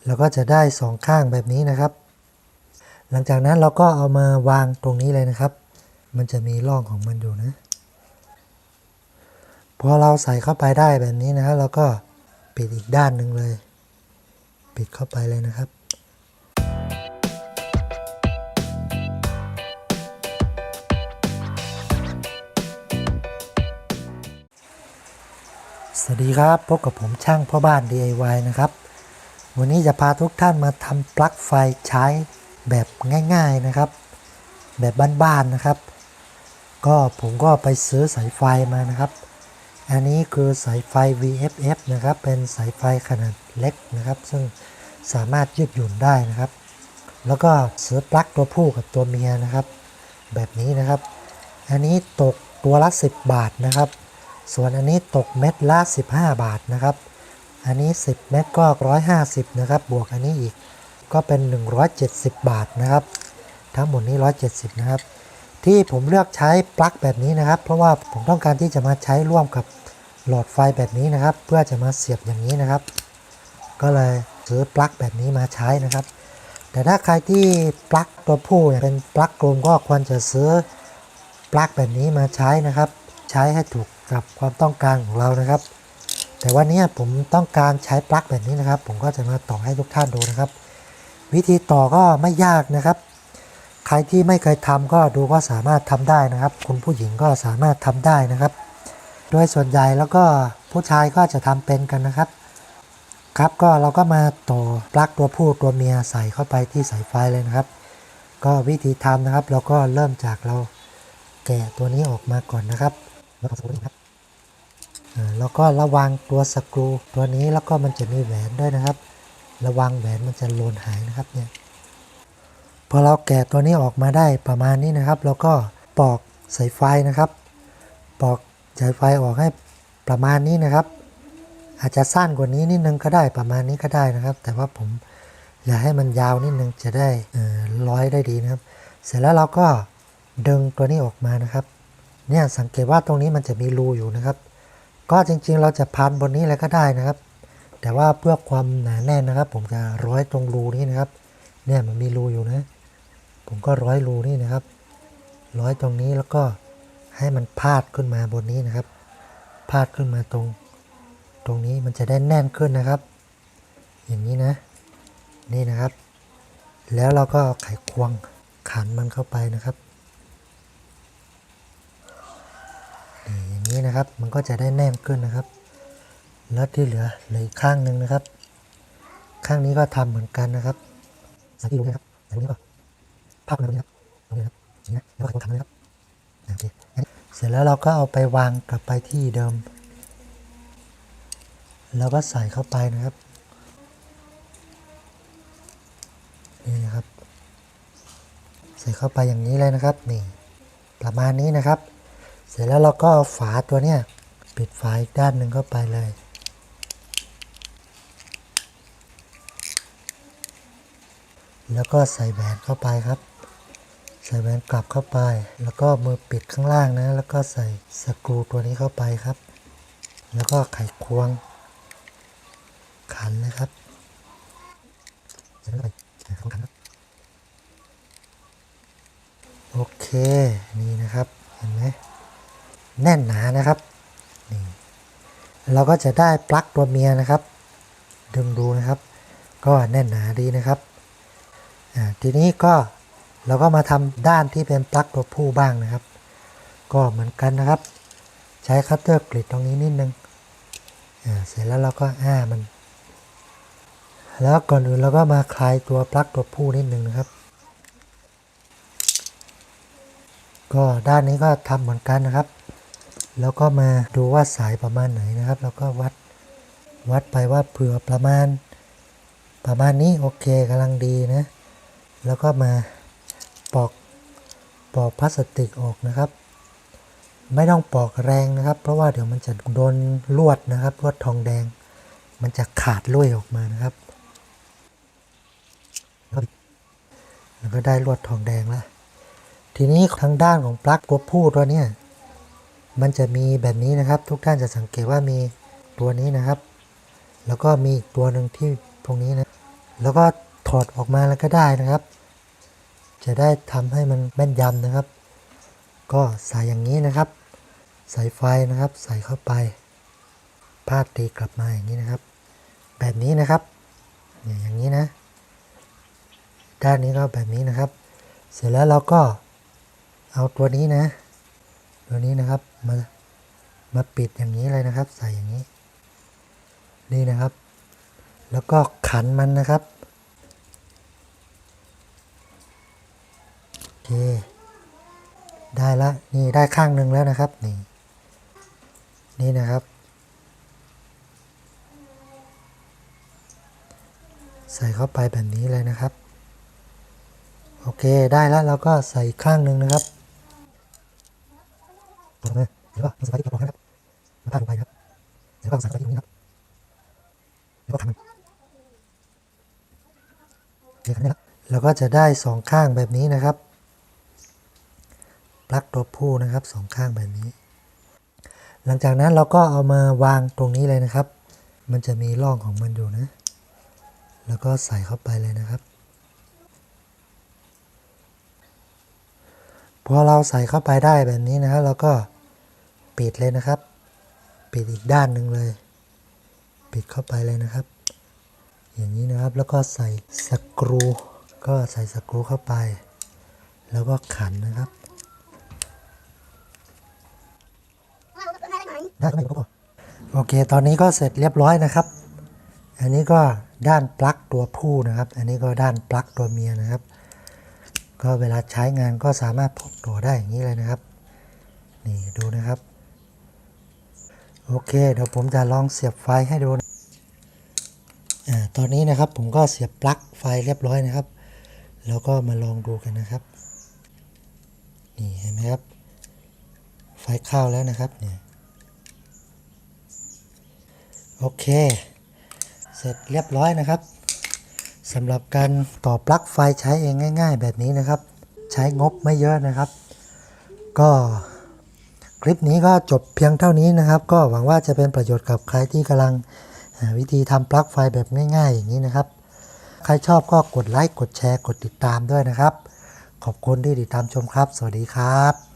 แล้วก็จะได้สองข้างแบบนี้นะครับหลังจากนั้นเราก็เอามาวางตรงนี้เลยนะครับมันจะมีร่องของมันอยู่นะพอเราใส่เข้าไปได้แบบนี้นะครับเราก็ปิดอีกด้านหนึ่งเลยปิดเข้าไปเลยนะครับสวัสดีครับพบกับผมช่างพ่อบ้าน DIY นะครับวันนี้จะพาทุกท่านมาทำปลั๊กไฟใช้แบบง่ายๆนะครับแบบบ้านๆนะครับก็ผมก็ไปซื้อสายไฟมานะครับอันนี้คือสายไฟ VFF นะครับเป็นสายไฟขนาดเล็กนะครับซึ่งสามารถยืดหยุ่นได้นะครับแล้วก็ซื้อปลั๊กตัวผู้กับตัวเมียนะครับแบบนี้นะครับอันนี้ตกตัวละ10 บาทนะครับส่วนอันนี้ตกเม็ดละ15 บาทนะครับอันนี้10 เม็ดก็150นะครับบวกอันนี้อีกก็เป็น170 บาทนะครับทั้งหมดนี้170นะครับที่ผมเลือกใช้ปลั๊กแบบนี้นะครับเพราะว่าผมต้องการที่จะมาใช้ร่วมกับหลอดไฟแบบนี้นะครับเพื่อจะมาเสียบอย่างนี้นะครับก็เลยซื้อปลั๊กแบบนี้มาใช้นะครับแต่ถ้าใครที่ปลั๊กตัวผู้เป็นปลั๊กกลมก็ควรจะซื้อปลั๊กแบบนี้มาใช้นะครับใช้ให้ถูกกับความต้องการของเรานะครับแต่วันนี้ผมต้องการใช้ปลั๊กแบบนี้นะครับผมก็จะมาต่อให้ทุกท่านดูนะครับวิธีต่อก็ไม่ยากนะครับใครที่ไม่เคยทำก็ดูก็สามารถทำได้นะครับคุณผู้หญิงก็สามารถทำได้นะครับโดยส่วนใหญ่แล้วก็ผู้ชายก็จะทำเป็นกันนะครับครับก็เราก็มาต่อปลั๊กตัวผู้ตัวเมียใส่เข้าไปที่สายไฟเลยนะครับก็วิธีทำนะครับเราก็เริ่มจากเราแกะตัวนี้ออกมาก่อนนะครับแล้วก็ระวังตัวสกรูตัวนี้แล้วก็มันจะมีแหวนด้วยนะครับระวังแหวนมันจะหล่นหายนะครับเนี่ยพอเราแกะตัวนี้ออกมาได้ประมาณนี้นะครับเราก็ปอกสายไฟนะครับปอกสายไฟออกให้ประมาณนี้นะครับอาจจะสั้นกว่านี้นิดนึงก็ได้ประมาณนี้ก็ได้นะครับแต่ว่าผมอยากให้มันยาวนิดนึงจะได้ร้อยได้ดีนะครับเสร็จแล้วเราก็ดึงตัวนี้ออกมานะครับเนี่ยสังเกตว่าตรงนี้มันจะมีรูอยู่นะครับก็จริงๆเราจะพันบนนี้เลยก็ได้นะครับแต่ว่าเพื่อความหนาแน่นนะครับผมจะร้อยตรงรูนี้นะครับเนี่ยมันมีรูอยู่นะผมก็ร้อยรูนี่นะครับร้อยตรงนี้แล้วก็ให้มันพาดขึ้นมาบนนี้นะครับพาดขึ้นมาตรงนี้มันจะได้แน่นขึ้นนะครับอย่างนี้นะนี่นะครับแล้วเราก็ไขควงขันมันเข้าไปนะครับอย่างนี้นะครับมันก็จะได้แน่นขึ้นนะครับแล้วที่เหลืออีกข้างหนึ่งนะครับข้างนี้ก็ทำเหมือนกันนะครับสังเกตดูนะครับตรงนี้ก็พับมาตรงนี้ครับตรงนี้ครับอย่างนี้แล้วก็ขันเลยครับโอเคเสร็จแล้วเราก็เอาไปวางกลับไปที่เดิมแล้วก็ใส่เข้าไปนะครับนี่นะครับใส่เข้าไปอย่างนี้เลยนะครับนี่ประมาณนี้นะครับเสร็จแล้วเราก็เอาฝาตัวเนี้ยปิดฝาอีกด้านหนึ่งเข้าไปเลยแล้วก็ใส่แหวนเข้าไปครับใส่แหวนกลับเข้าไปแล้วก็มือปิดข้างล่างนะแล้วก็ใส่สกรูตัวนี้เข้าไปครับแล้วก็ไขควงขันนะครับโอเคนี่นะครับเห็นไหมแน่นหนานะครับนี่เราก็จะได้ปลั๊กตัวเมียนะครับดึงดูนะครับก็แน่นหนาดีนะครับทีนี้ก็เราก็มาทำด้านที่เป็นปลั๊กตัวผู้บ้างนะครับก็เหมือนกันนะครับใช้คัตเตอร์กรีดตรงนี้นิดนึงเสร็จแล้วเราก็มันแล้วก่อนอื่นเราก็มาคลายตัวปลั๊กตัวผู้นิดนึงนะครับก็ด้านนี้ก็ทำเหมือนกันนะครับแล้วก็มาดูว่าสายประมาณไหนนะครับแล้วก็วัดไปว่าเผื่อประมาณนี้โอเคกำลังดีนะแล้วก็มาปอกพลาสติกออกนะครับไม่ต้องปอกแรงนะครับเพราะว่าเดี๋ยวมันจะโดนลวดนะครับลวดทองแดงมันจะขาดลุ่ยออกมานะครับแล้วก็ได้ลวดทองแดงแล้วทีนี้ทางด้านของปลั๊กตัวผู้ตัวเนี้ยมันจะมีแบบนี้นะครับทุกท่านจะสังเกตว่ามีตัวนี้นะครับแล้วก็มีอีกตัวหนึ่งที่ตรงนี้นะ แล้วก็ถอดออกมาแล้วก็ได้นะครับจะได้ทำให้มันแม่นยำนะครับก็ใส่อย่างนี้นะครับใส่ไฟนะครับใส่เข้าไปพาดตีกลับมาอย่างนี้นะครับแบบนี้นะครับอย่างนี้นะด้านนี้ก็แบบนี้นะครับเสร็จแล้วเราก็เอาตัวนี้นะครับมาปิดอย่างนี้เลยนะครับใส่อย่างนี้นี่นะครับแล้วก็ขันมันนะครับโอเคได้ละนี่ได้ข้างหนึ่งแล้วนะครับนี่นะครับใส่เข้าไปแบบนี้เลยนะครับโอเคได้แล้วเราก็ใส่ข้างหนึ่งนะครับต่อมาเดี๋ยวก็ใส่ที่กระบอกนะครับมาตั้งไปครับเดี๋ยวก็ใส่ที่ตรงนี้ครับเดี๋ยวก็ทำมันโอเคครับนี่แล้วเราก็จะได้สองข้างแบบนี้นะครับปลั๊กตัวผู้นะครับสองข้างแบบนี้หลังจากนั้นเราก็เอามาวางตรงนี้เลยนะครับมันจะมีร่องของมันอยู่นะแล้วก็ใส่เข้าไปเลยนะครับพอเราใส่เข้าไปได้แบบนี้นะครับเราก็ปิดเลยนะครับปิดอีกด้านหนึ่งเลยปิดเข้าไปเลยนะครับอย่างนี้นะครับแล้วก็ใส่สกรูเข้าไปแล้วก็ขันนะครับได้ไหมครับโอเคตอนนี้ก็เสร็จเรียบร้อยนะครับอันนี้ก็ด้านปลั๊กตัวผู้นะครับอันนี้ก็ด้านปลั๊กตัวเมียนะครับก็เวลาใช้งานก็สามารถพกตัวได้อย่างนี้เลยนะครับนี่ดูนะครับโอเคเดี๋ยวผมจะลองเสียบไฟให้ดูตอนนี้นะครับผมก็เสียบปลั๊กไฟเรียบร้อยนะครับแล้วก็มาลองดูกันนะครับนี่เห็นไหมครับไฟเข้าแล้วนะครับเนี่ยโอเคเสร็จเรียบร้อยนะครับสำหรับการต่อปลั๊กไฟใช้เองง่ายๆแบบนี้นะครับใช้งบไม่เยอะนะครับก็คลิปนี้ก็จบเพียงเท่านี้นะครับก็หวังว่าจะเป็นประโยชน์กับใครที่กำลังหาวิธีทำปลั๊กไฟแบบง่ายๆอย่างนี้นะครับใครชอบก็กดไลค์กดแชร์กดติดตามด้วยนะครับขอบคุณที่ติดตามชมครับสวัสดีครับ